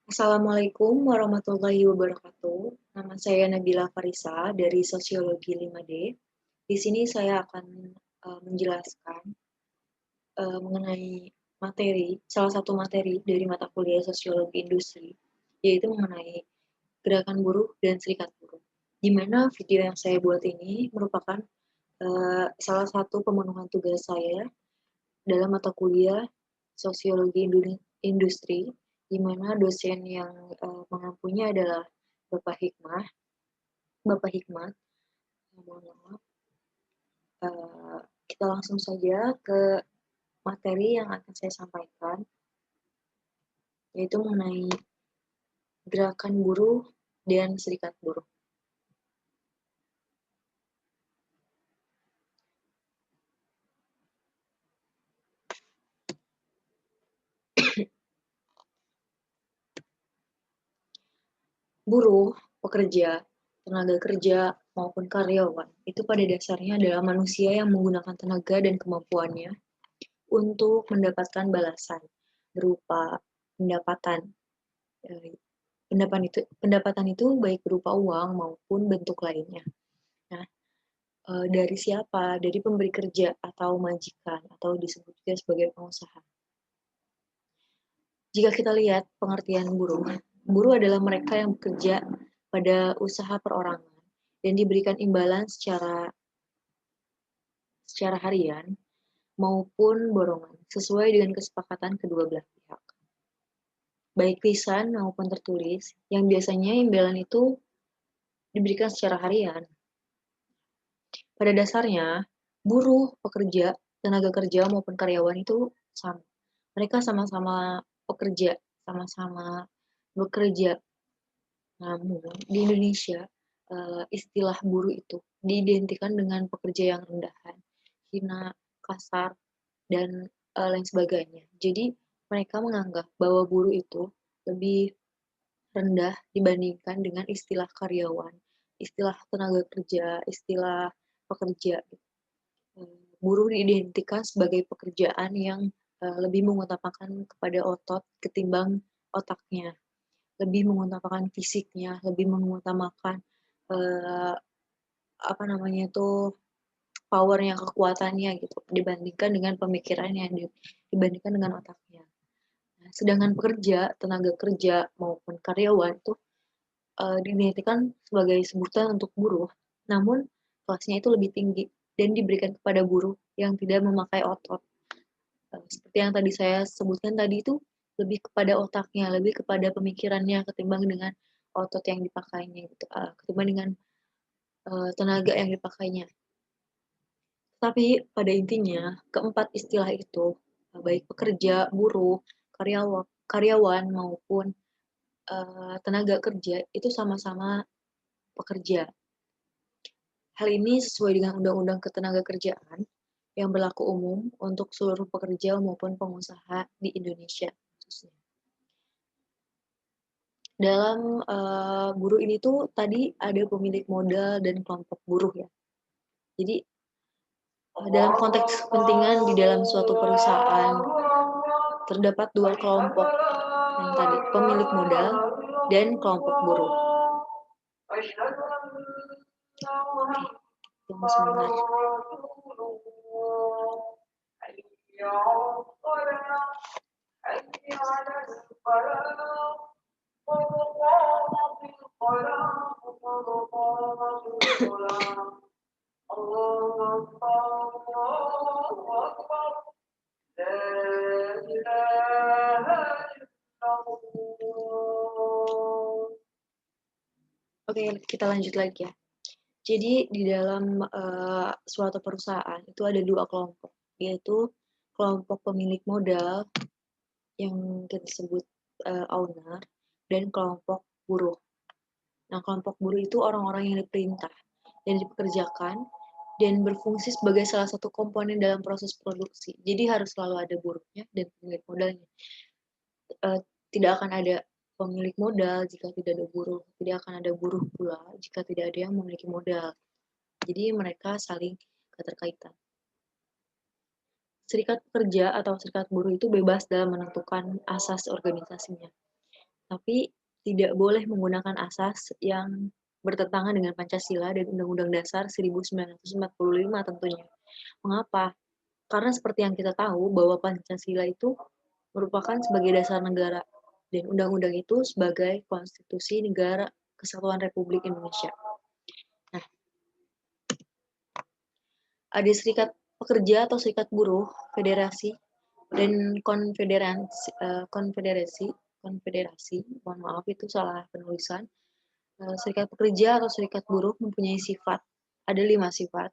Assalamualaikum warahmatullahi wabarakatuh. Nama saya Nabila Farisa dari Sosiologi 5D. Di sini saya akan menjelaskan mengenai salah satu materi dari mata kuliah Sosiologi Industri, yaitu mengenai gerakan buruh dan serikat buruh. Di mana video yang saya buat ini merupakan salah satu pemenuhan tugas saya dalam mata kuliah Sosiologi Industri, di mana dosen yang mengampunya adalah Bapak Hikmah. Bapak Hikmat, mohon maaf. Kita langsung saja ke materi yang akan saya sampaikan, yaitu mengenai gerakan buruh dan serikat buruh. Buruh, pekerja, tenaga kerja, maupun karyawan, itu pada dasarnya adalah manusia yang menggunakan tenaga dan kemampuannya untuk mendapatkan balasan berupa pendapatan. Pendapatan itu baik berupa uang maupun bentuk lainnya. Nah, dari siapa? Dari pemberi kerja atau majikan atau disebut juga sebagai pengusaha. Jika kita lihat pengertian buruh, buruh adalah mereka yang bekerja pada usaha perorangan dan diberikan imbalan secara harian maupun borongan sesuai dengan kesepakatan kedua belah pihak. Baik lisan maupun tertulis, yang biasanya imbalan itu diberikan secara harian. Pada dasarnya, buruh, pekerja, tenaga kerja maupun karyawan itu sama. Mereka sama-sama pekerja, sama-sama bekerja. Namun, di Indonesia, istilah buruh itu diidentikan dengan pekerja yang rendahan, hina, kasar, dan lain sebagainya. Jadi, mereka menganggap bahwa buruh itu lebih rendah dibandingkan dengan istilah karyawan, istilah tenaga kerja, istilah pekerja. Buruh diidentikan sebagai pekerjaan yang lebih mengutamakan kepada otot ketimbang otaknya, lebih mengutamakan fisiknya, lebih mengutamakan uh, apa namanya itu powernya, kekuatannya gitu, dibandingkan dengan pemikirannya, dibandingkan dengan otaknya. Nah, sedangkan pekerja, tenaga kerja maupun karyawan itu diidentikan sebagai sebutan untuk buruh, namun kelasnya itu lebih tinggi dan diberikan kepada buruh yang tidak memakai otot. Seperti yang tadi saya sebutkan tadi itu lebih kepada otaknya, lebih kepada pemikirannya ketimbang dengan otot yang dipakainya gitu, ketimbang dengan tenaga yang dipakainya. Tapi pada intinya keempat istilah itu baik pekerja, buruh, karyawan maupun tenaga kerja itu sama-sama pekerja. Hal ini sesuai dengan Undang-Undang Ketenagakerjaan yang berlaku umum untuk seluruh pekerja maupun pengusaha di Indonesia khususnya. Dalam buruh ini tuh tadi ada pemilik modal dan kelompok buruh ya. Jadi dalam konteks kepentingan di dalam suatu perusahaan terdapat dua kelompok, yang tadi pemilik modal dan kelompok buruh. Oke, tunggu sebentar. Oke, kita lanjut lagi ya. Jadi di dalam suatu perusahaan itu ada dua kelompok, yaitu kelompok pemilik modal yang kita sebut owner dan kelompok buruh. Nah, kelompok buruh itu orang-orang yang diperintah dan dipekerjakan dan berfungsi sebagai salah satu komponen dalam proses produksi. Jadi harus selalu ada buruhnya dan pemilik modalnya. Tidak akan ada pemilik modal jika tidak ada buruh, tidak akan ada buruh pula jika tidak ada yang memiliki modal. Jadi mereka saling keterkaitan. Serikat pekerja atau serikat buruh itu bebas dalam menentukan asas organisasinya. tapi tidak boleh menggunakan asas yang bertentangan dengan Pancasila dan Undang-Undang Dasar 1945 tentunya. Mengapa? Karena seperti yang kita tahu bahwa Pancasila itu merupakan sebagai dasar negara dan undang-undang itu sebagai konstitusi negara Kesatuan Republik Indonesia. Nah, ada serikat pekerja atau serikat buruh, federasi, dan konfederasi, mohon maaf itu salah penulisan. Serikat pekerja atau serikat buruh mempunyai sifat, ada 5 sifat.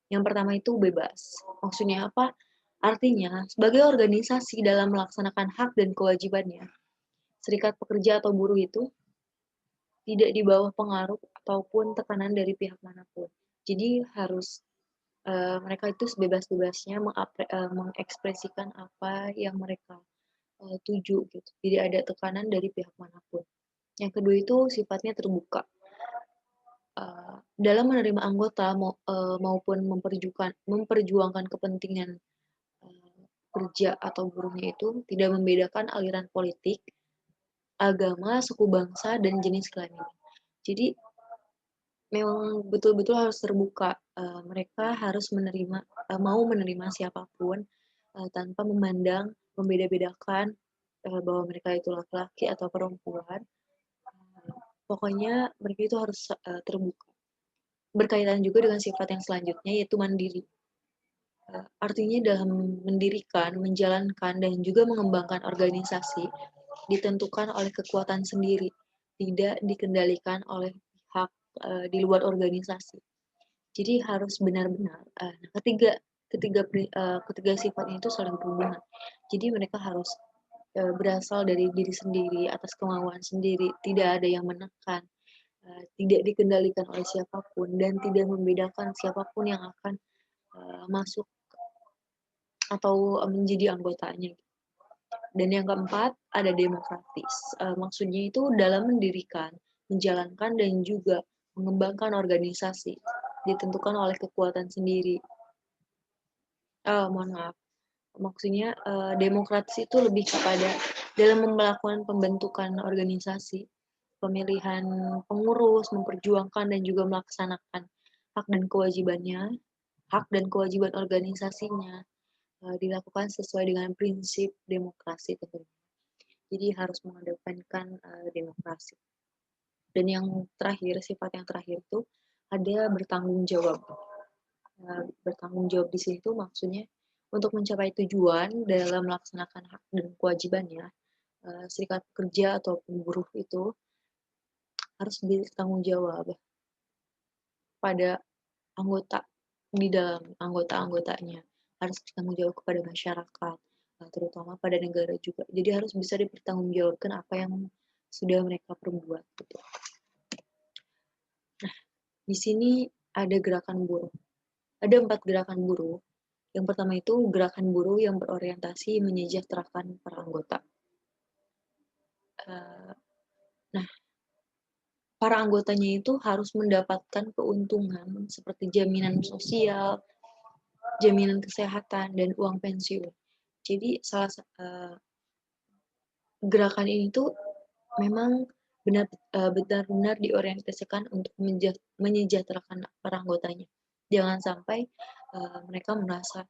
Yang pertama itu bebas. Maksudnya apa? Artinya, sebagai organisasi dalam melaksanakan hak dan kewajibannya, serikat pekerja atau buruh itu tidak di bawah pengaruh ataupun tekanan dari pihak manapun. Jadi harus mereka itu sebebas-bebasnya mengekspresikan apa yang mereka tuju gitu. Tidak ada tekanan dari pihak manapun. Yang kedua itu sifatnya terbuka. Dalam menerima anggota maupun memperjuangkan kepentingan kerja atau buruhnya itu tidak membedakan aliran politik, agama, suku bangsa, dan jenis kelamin. Jadi memang betul-betul harus terbuka. Mereka harus mau menerima siapapun tanpa memandang, membeda-bedakan bahwa mereka itu laki-laki atau perempuan. Pokoknya mereka itu harus terbuka. Berkaitan juga dengan sifat yang selanjutnya yaitu mandiri. Artinya dalam mendirikan, menjalankan, dan juga mengembangkan organisasi ditentukan oleh kekuatan sendiri, tidak dikendalikan oleh pihak di luar organisasi. Jadi harus benar-benar. Ketiga sifatnya itu saling berhubungan. Jadi mereka harus berasal dari diri sendiri, atas kemauan sendiri, tidak ada yang menekan, tidak dikendalikan oleh siapapun, dan tidak membedakan siapapun yang akan masuk atau menjadi anggotanya. Dan yang keempat, ada demokratis. Maksudnya itu dalam mendirikan, menjalankan, dan juga mengembangkan organisasi. Ditentukan oleh kekuatan sendiri. Mohon maaf. Maksudnya demokratis itu lebih kepada dalam melakukan pembentukan organisasi, pemilihan pengurus, memperjuangkan, dan juga melaksanakan hak dan kewajibannya, hak dan kewajiban organisasinya, dilakukan sesuai dengan prinsip demokrasi tentunya. Jadi harus mengedepankan demokrasi. Dan yang terakhir, sifat yang terakhir itu ada bertanggung jawab. Bertanggung jawab di sini tuh maksudnya untuk mencapai tujuan dalam melaksanakan hak dan kewajibannya, serikat pekerja atau buruh itu harus bertanggung jawab pada anggota di dalam anggota-anggotanya, harus bertanggung jawab kepada masyarakat, terutama pada negara juga. Jadi harus bisa dipertanggungjawabkan apa yang sudah mereka perbuat gitu. Nah, di sini ada gerakan buruh. Ada 4 gerakan buruh. Yang pertama itu gerakan buruh yang berorientasi menyejahterakan para anggota. Nah, para anggotanya itu harus mendapatkan keuntungan seperti jaminan sosial, jaminan kesehatan, dan uang pensiun. Jadi gerakan ini tuh memang benar-benar diorientasikan untuk menyejahterakan para anggotanya. Jangan sampai mereka merasa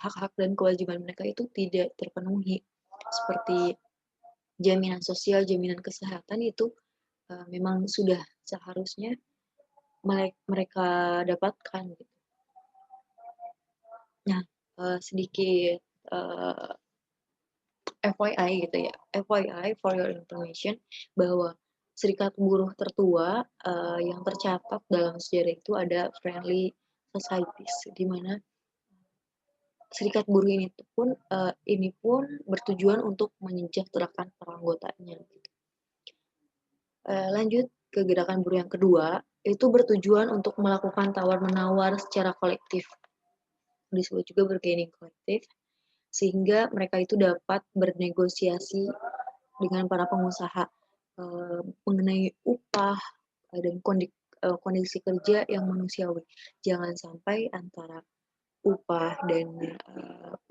hak-hak dan kewajiban mereka itu tidak terpenuhi. Seperti jaminan sosial, jaminan kesehatan itu memang sudah seharusnya mereka dapatkan. Gitu. Nah, sedikit FYI gitu ya, FYI for your information, bahwa serikat buruh tertua yang tercatat dalam sejarah itu ada Friendly Societies, di mana serikat buruh ini pun bertujuan untuk menyejahterakan para anggotanya. Gitu. Lanjut ke gerakan buruh yang kedua, itu bertujuan untuk melakukan tawar-menawar secara kolektif. Disebut juga bargaining kolektif, sehingga mereka itu dapat bernegosiasi dengan para pengusaha mengenai upah dan kondisi kerja yang manusiawi. Jangan sampai antara upah dan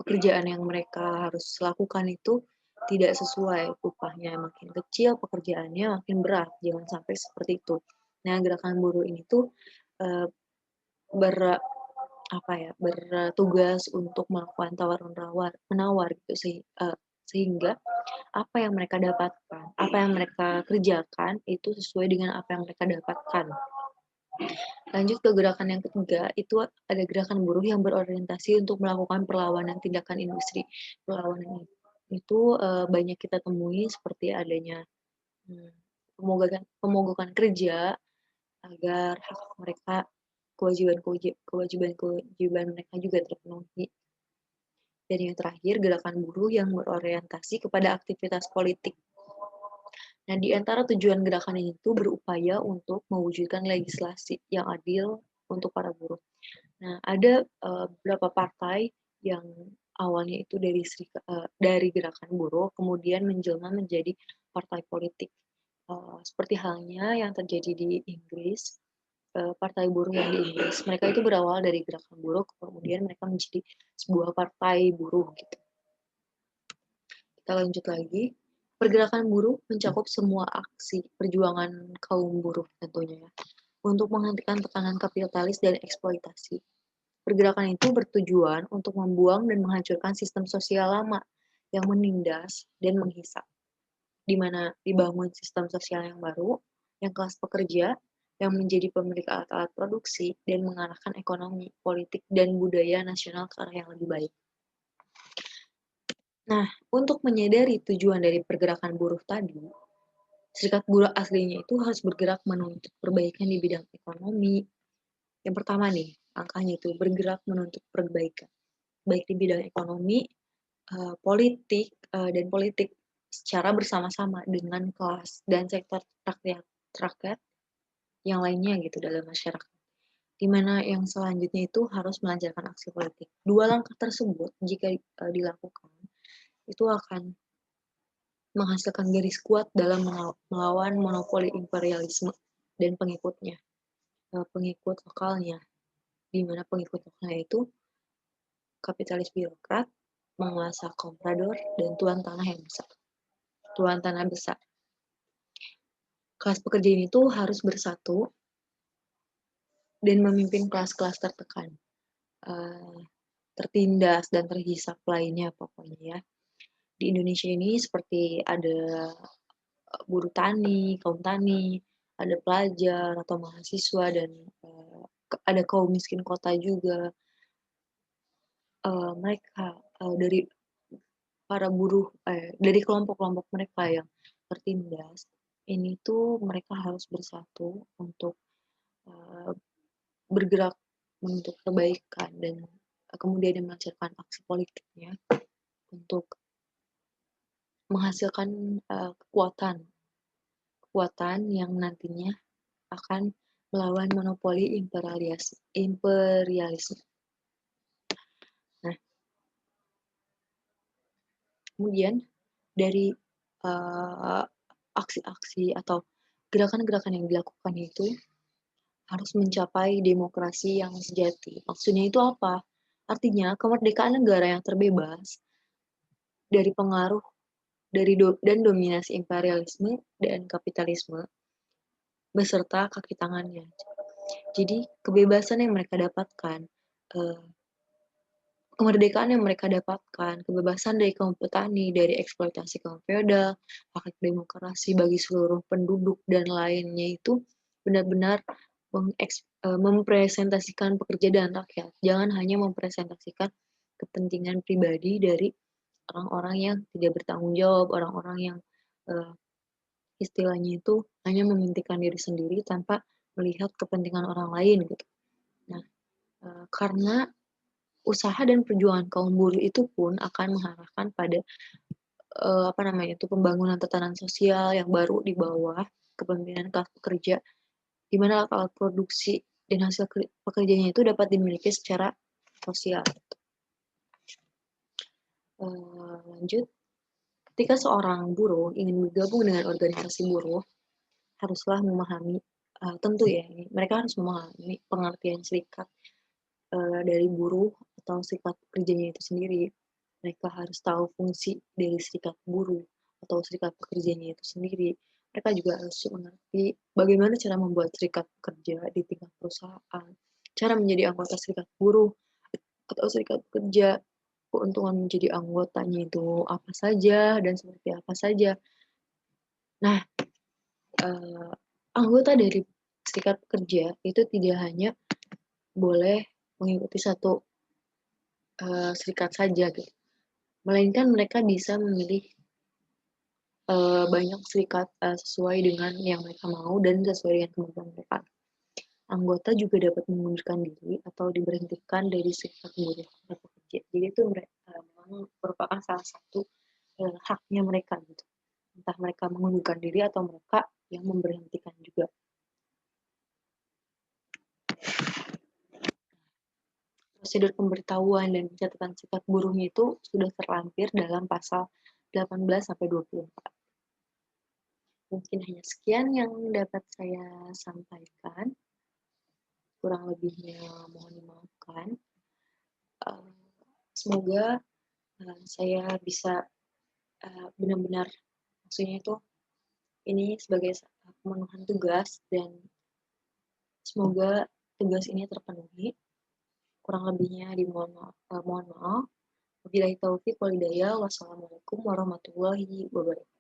pekerjaan yang mereka harus lakukan itu tidak sesuai, upahnya makin kecil, pekerjaannya makin berat, jangan sampai seperti itu. Nah, gerakan buruh ini tuh, eee, ber apa ya, bertugas untuk melakukan tawar-menawar gitu sehingga apa yang mereka dapatkan, apa yang mereka kerjakan itu sesuai dengan apa yang mereka dapatkan. Lanjut ke gerakan yang ketiga, itu ada gerakan buruh yang berorientasi untuk melakukan perlawanan tindakan industri. Perlawanan itu, banyak kita temui seperti adanya, mmm, pemogokan kerja agar hak mereka, kewajiban mereka juga terpenuhi. Dan yang terakhir, gerakan buruh yang berorientasi kepada aktivitas politik. Nah, di antara tujuan gerakan ini tuh berupaya untuk mewujudkan legislasi yang adil untuk para buruh. Nah, ada, beberapa partai yang awalnya itu dari gerakan buruh, kemudian menjelma menjadi partai politik. Seperti halnya yang terjadi di Inggris, partai buruh yang di Inggris, mereka itu berawal dari gerakan buruh, kemudian mereka menjadi sebuah partai buruh, gitu. Kita lanjut lagi. Pergerakan buruh mencakup semua aksi perjuangan kaum buruh tentunya ya, untuk menghentikan tekanan kapitalis dan eksploitasi. Pergerakan itu bertujuan untuk membuang dan menghancurkan sistem sosial lama yang menindas dan menghisap, di mana dibangun sistem sosial yang baru, yang kelas pekerja, yang menjadi pemilik alat-alat produksi dan mengarahkan ekonomi, politik, dan budaya nasional ke arah yang lebih baik. Nah, untuk menyadari tujuan dari pergerakan buruh tadi, serikat buruh aslinya itu harus bergerak menuntut perbaikan di bidang ekonomi. Yang pertama nih, angkanya itu bergerak menuntut perbaikan, baik di bidang ekonomi, dan politik secara bersama-sama dengan kelas dan sektor rakyat yang lainnya gitu dalam masyarakat. Di mana yang selanjutnya itu harus melancarkan aksi politik. Dua langkah tersebut jika dilakukan itu akan menghasilkan garis kuat dalam melawan monopoli imperialisme dan pengikut lokalnya, di mana pengikut lokalnya itu kapitalis birokrat, penguasa komprador, dan tuan tanah besar. Kelas pekerja ini tuh harus bersatu dan memimpin kelas-kelas tertekan, tertindas dan terhisap lainnya pokoknya ya. Di Indonesia ini seperti ada buruh tani, kaum tani, ada pelajar atau mahasiswa, dan ada kaum miskin kota juga. Mereka dari para buruh, dari kelompok-kelompok mereka yang tertindas, ini tuh mereka harus bersatu untuk uh, bergerak menuntut kebaikan dan kemudian melancarkan aksi politiknya untuk menghasilkan kekuatan yang nantinya akan melawan monopoli imperialisme. Nah, kemudian dari aksi-aksi atau gerakan-gerakan yang dilakukan itu harus mencapai demokrasi yang sejati. Maksudnya itu apa? Artinya kemerdekaan negara yang terbebas dari pengaruh dan dominasi imperialisme dan kapitalisme beserta kaki tangannya. Jadi kebebasan yang mereka dapatkan, eh, kemerdekaan yang mereka dapatkan, kebebasan dari kaum petani, dari eksploitasi kaum feodal, hak demokrasi bagi seluruh penduduk dan lainnya itu benar-benar mempresentasikan pekerja dan rakyat. Jangan hanya mempresentasikan kepentingan pribadi dari orang-orang yang tidak bertanggung jawab, orang-orang yang uh, istilahnya itu hanya mementingkan diri sendiri tanpa melihat kepentingan orang lain gitu. Nah, karena usaha dan perjuangan kaum buruh itu pun akan mengarahkan pada pembangunan tatanan sosial yang baru di bawah kepemimpinan kelas pekerja, di mana alat produksi dan hasil pekerjaannya itu dapat dimiliki secara sosial. Lanjut, ketika seorang buruh ingin bergabung dengan organisasi buruh, haruslah memahami, tentu ya, mereka harus memahami pengertian serikat dari buruh atau serikat pekerjanya itu sendiri. Mereka harus tahu fungsi dari serikat buruh atau serikat pekerjanya itu sendiri. Mereka juga harus mengerti bagaimana cara membuat serikat pekerja di tingkat perusahaan, cara menjadi anggota serikat buruh atau serikat pekerja, keuntungan menjadi anggotanya itu apa saja dan seperti apa saja. Nah, anggota dari serikat pekerja itu tidak hanya boleh mengikuti satu serikat saja gitu, melainkan mereka bisa memilih banyak serikat sesuai dengan yang mereka mau dan sesuai dengan kemampuan mereka. Anggota juga dapat mengundurkan diri atau diberhentikan dari serikat buruh atau pekerja. Jadi itu memang merupakan salah satu haknya mereka gitu. Entah mereka mengundurkan diri atau mereka yang memberhentikan juga. Prosedur pemberitahuan dan pencatatan serikat buruhnya itu sudah terlampir dalam pasal 18 sampai 24. Mungkin hanya sekian yang dapat saya sampaikan. Kurang lebihnya mohon dimaafkan. Semoga saya bisa benar-benar, maksudnya itu ini sebagai pemenuhan tugas dan semoga tugas ini terpenuhi. Kurang lebihnya mohon maaf. Wabillahi taufiq wal hidayah. Wassalamualaikum warahmatullahi wabarakatuh.